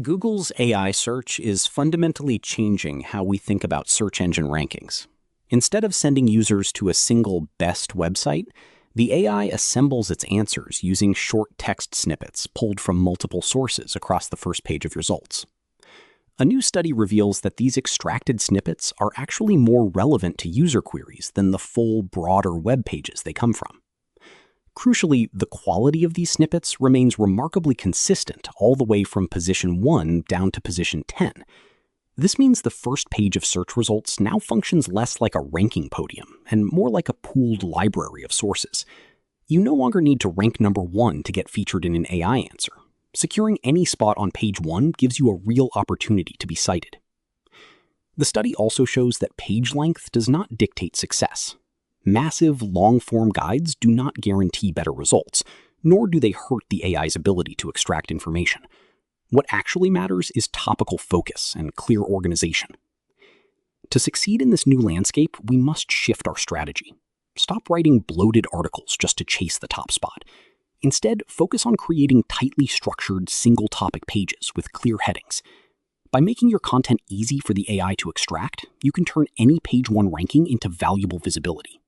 Google's AI search is fundamentally changing how we think about search engine rankings. Instead of sending users to a single best website, the AI assembles its answers using short text snippets pulled from multiple sources across the first page of results. A new study reveals that these extracted snippets are actually more relevant to user queries than the full, broader web pages they come from. Crucially, the quality of these snippets remains remarkably consistent all the way from position 1 down to position 10. This means the first page of search results now functions less like a ranking podium and more like a pooled library of sources. You no longer need to rank number 1 to get featured in an AI answer. Securing any spot on page 1 gives you a real opportunity to be cited. The study also shows that page length does not dictate success. Massive, long-form guides do not guarantee better results, nor do they hurt the AI's ability to extract information. What actually matters is topical focus and clear organization. To succeed in this new landscape, we must shift our strategy. Stop writing bloated articles just to chase the top spot. Instead, focus on creating tightly structured, single-topic pages with clear headings. By making your content easy for the AI to extract, you can turn any page 1 ranking into valuable visibility.